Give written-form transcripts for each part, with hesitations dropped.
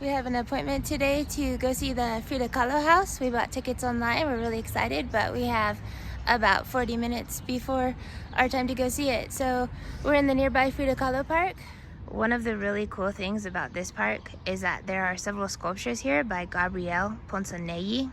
We have an appointment today to go see the Frida Kahlo house. We bought tickets online. We're really excited, but we have about 40 minutes before our time to go see it. So we're in the nearby Frida Kahlo park. One of the really cool things about this park is that there are several sculptures here by Gabriel Ponsanelli.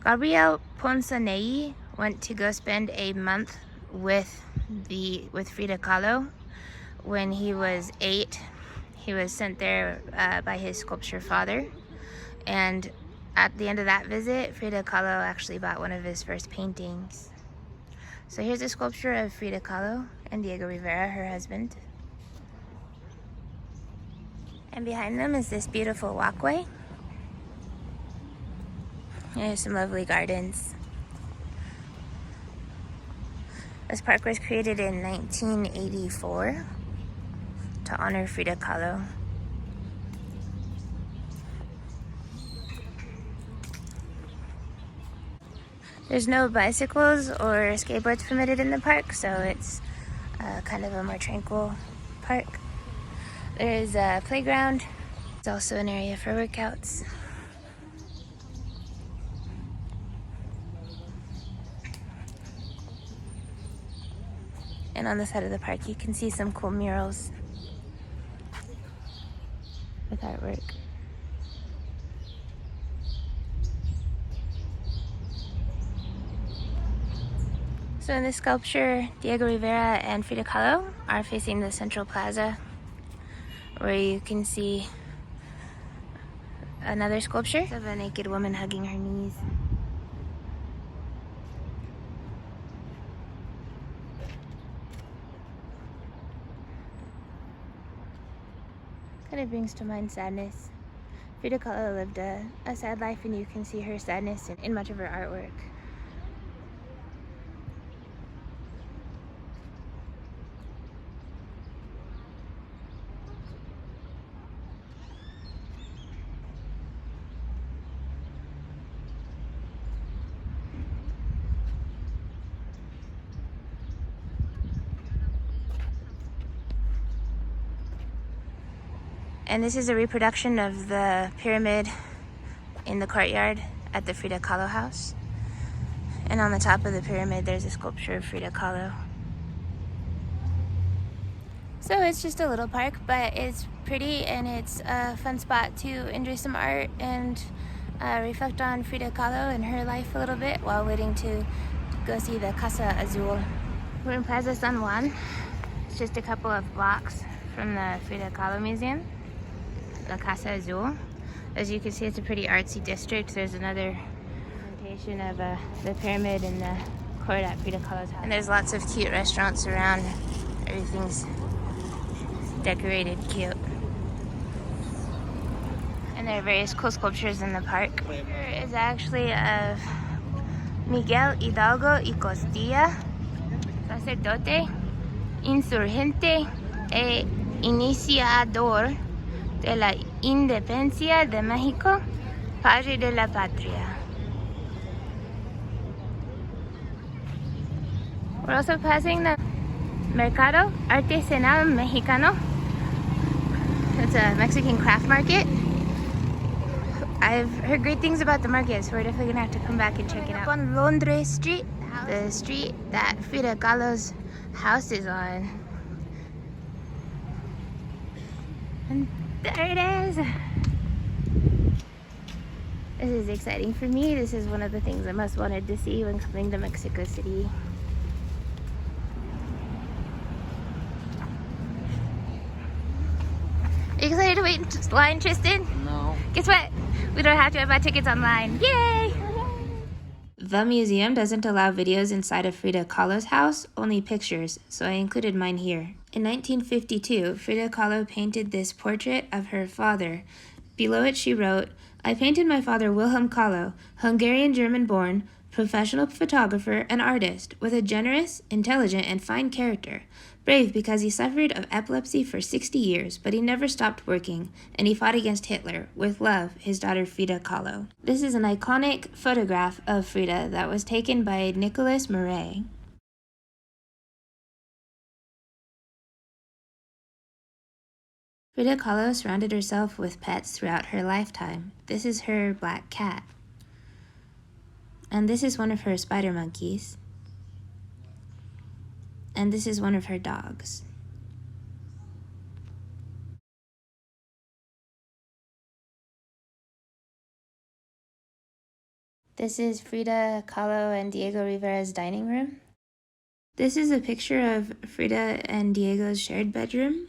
Gabriel Ponsanelli went to go spend a month with Frida Kahlo when he was 8. He was sent there by his sculpture father, and at the end of that visit, Frida Kahlo actually bought one of his first paintings. So here's a sculpture of Frida Kahlo and Diego Rivera, her husband. And behind them is this beautiful walkway. There's some lovely gardens. This park was created in 1984 to honor Frida Kahlo. There's no bicycles or skateboards permitted in the park, so it's kind of a more tranquil park. There's a playground. It's also an area for workouts. And on the side of the park, you can see some cool murals with artwork. So in this sculpture, Diego Rivera and Frida Kahlo are facing the central plaza, where you can see another sculpture of a naked woman hugging her knees. Kind of brings to mind sadness. Frida Kahlo lived a sad life, and you can see her sadness in much of her artwork. And this is a reproduction of the pyramid in the courtyard at the Frida Kahlo house. And on the top of the pyramid, there's a sculpture of Frida Kahlo. So it's just a little park, but it's pretty, and it's a fun spot to enjoy some art and reflect on Frida Kahlo and her life a little bit while waiting to go see the Casa Azul. We're in Plaza San Juan. It's just a couple of blocks from the Frida Kahlo Museum, the Casa Azul. As you can see, it's a pretty artsy district. There's another presentation of the pyramid in the court at Frida Kahlo's house. And there's lots of cute restaurants around. Everything's decorated cute. And there are various cool sculptures in the park. Here is actually of Miguel Hidalgo y Costilla, sacerdote, insurgente e iniciador de la independencia de México, padre de la patria. We're also passing the Mercado Artesanal Mexicano. It's a Mexican craft market. I've heard great things about the market, so we're definitely gonna have to come back and check it out. On Londres Street, the street that Frida Kahlo's house is on. And there it is. This is exciting for me. This is one of the things I most wanted to see when coming to Mexico City. Are you excited to wait in line, Tristan? No. Guess what? We don't have to buy tickets online. Yay! The museum doesn't allow videos inside of Frida Kahlo's house, only pictures, so I included mine here. In 1952, Frida Kahlo painted this portrait of her father. Below it she wrote, "I painted my father Wilhelm Kahlo, Hungarian-German born, professional photographer and artist, with a generous, intelligent, and fine character. Brave because he suffered of epilepsy for 60 years, but he never stopped working, and he fought against Hitler. With love, his daughter Frida Kahlo." This is an iconic photograph of Frida that was taken by Nicolas Murray. Frida Kahlo surrounded herself with pets throughout her lifetime. This is her black cat. And this is one of her spider monkeys. And this is one of her dogs. This is Frida Kahlo and Diego Rivera's dining room. This is a picture of Frida and Diego's shared bedroom.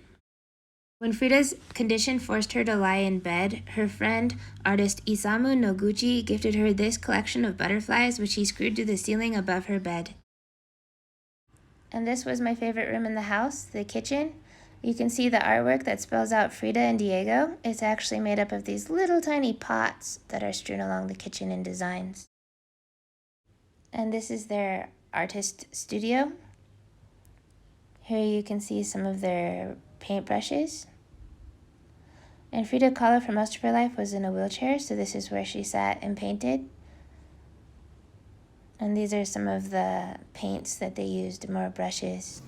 When Frida's condition forced her to lie in bed, her friend, artist Isamu Noguchi, gifted her this collection of butterflies, which he screwed to the ceiling above her bed. And this was my favorite room in the house, the kitchen. You can see the artwork that spells out Frida and Diego. It's actually made up of these little tiny pots that are strewn along the kitchen in designs. And this is their artist studio. Here you can see some of their paintbrushes. And Frida Kahlo for most of her life was in a wheelchair, so this is where she sat and painted. And these are some of the paints that they used, more brushes.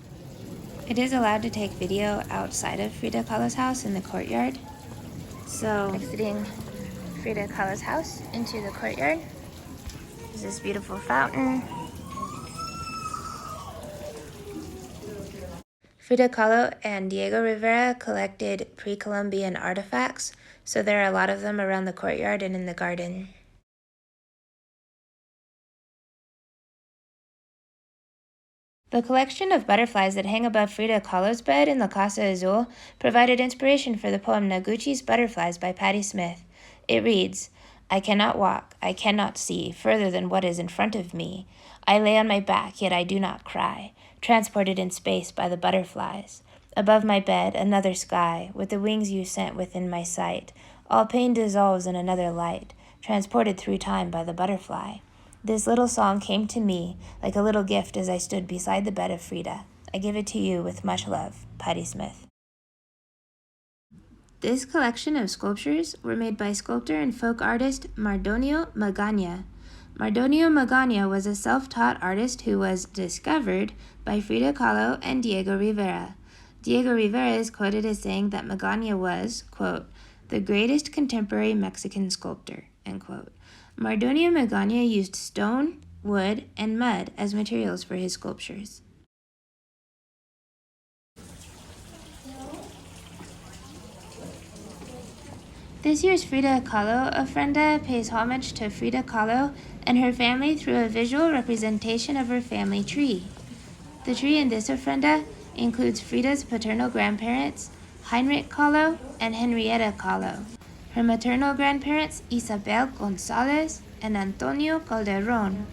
It is allowed to take video outside of Frida Kahlo's house in the courtyard. So, exiting Frida Kahlo's house into the courtyard is this beautiful fountain. Frida Kahlo and Diego Rivera collected pre-Columbian artifacts, so there are a lot of them around the courtyard and in the garden. The collection of butterflies that hang above Frida Kahlo's bed in La Casa Azul provided inspiration for the poem Noguchi's Butterflies by Patti Smith. It reads, "I cannot walk, I cannot see further than what is in front of me. I lay on my back, yet I do not cry, transported in space by the butterflies. Above my bed, another sky, with the wings you sent within my sight. All pain dissolves in another light, transported through time by the butterfly. This little song came to me like a little gift as I stood beside the bed of Frida. I give it to you with much love, Patti Smith." This collection of sculptures were made by sculptor and folk artist Mardonio Magana. Mardonio Magana was a self-taught artist who was discovered by Frida Kahlo and Diego Rivera. Diego Rivera is quoted as saying that Magana was, quote, "the greatest contemporary Mexican sculptor," end quote. Mardonio Magana used stone, wood, and mud as materials for his sculptures. This year's Frida Kahlo ofrenda pays homage to Frida Kahlo and her family through a visual representation of her family tree. The tree in this ofrenda includes Frida's paternal grandparents, Heinrich Kahlo and Henrietta Kahlo. Her maternal grandparents, Isabel Gonzalez and Antonio Calderon.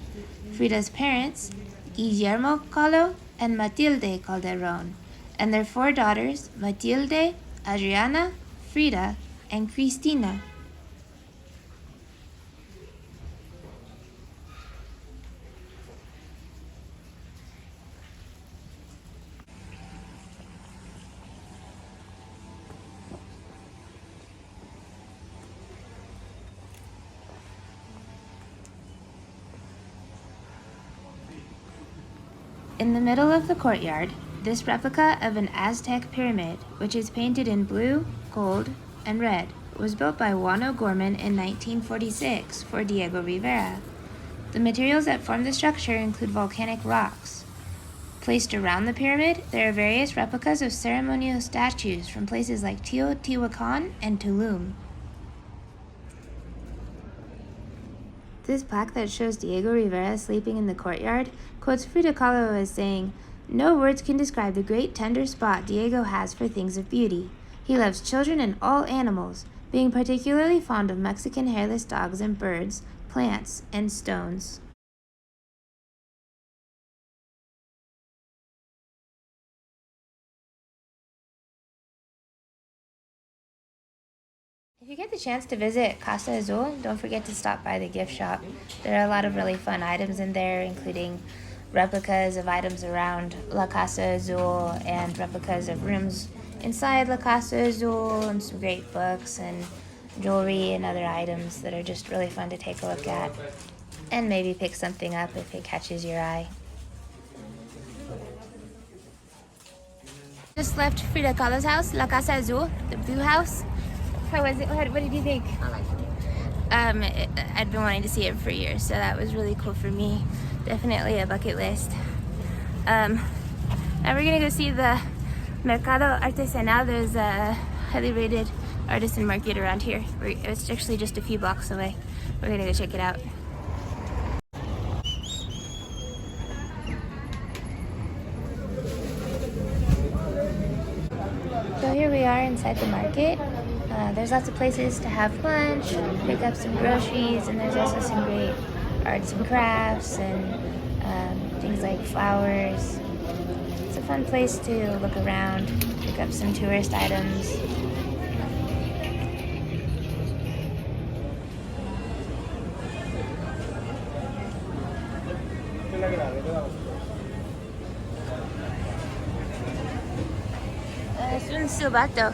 Frida's parents, Guillermo Kahlo and Matilde Calderon. And their 4 daughters, Matilde, Adriana, Frida, and Cristina. In the middle of the courtyard, this replica of an Aztec pyramid, which is painted in blue, gold, and red, was built by Juan O'Gorman in 1946 for Diego Rivera. The materials that form the structure include volcanic rocks. Placed around the pyramid, there are various replicas of ceremonial statues from places like Teotihuacan and Tulum. This plaque that shows Diego Rivera sleeping in the courtyard quotes Frida Kahlo as saying, "No words can describe the great tender spot Diego has for things of beauty. He loves children and all animals, being particularly fond of Mexican hairless dogs and birds, plants, and stones." If you get the chance to visit Casa Azul, don't forget to stop by the gift shop. There are a lot of really fun items in there, including replicas of items around La Casa Azul and replicas of rooms inside La Casa Azul, and some great books and jewelry and other items that are just really fun to take a look at. And maybe pick something up if it catches your eye. Just left Frida Kahlo's house, La Casa Azul, the blue house. How was it? What did you think? I like it. I'd been wanting to see it for years, so that was really cool for me. Definitely a bucket list. Now we're gonna go see the Mercado Artesanal. There's a highly rated artisan market around here. It's actually just a few blocks away. We're gonna go check it out. So here we are inside the market. There's lots of places to have lunch, pick up some groceries, and there's also some great arts and crafts and things like flowers. It's a fun place to look around, pick up some tourist items. Es un silbato.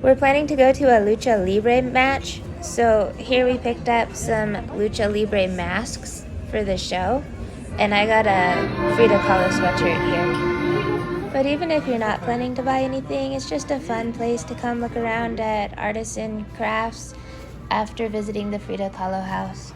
We're planning to go to a lucha libre match, so here we picked up some lucha libre masks for the show, and I got a Frida Kahlo sweatshirt here. But even if you're not planning to buy anything, it's just a fun place to come look around at artisan crafts after visiting the Frida Kahlo house.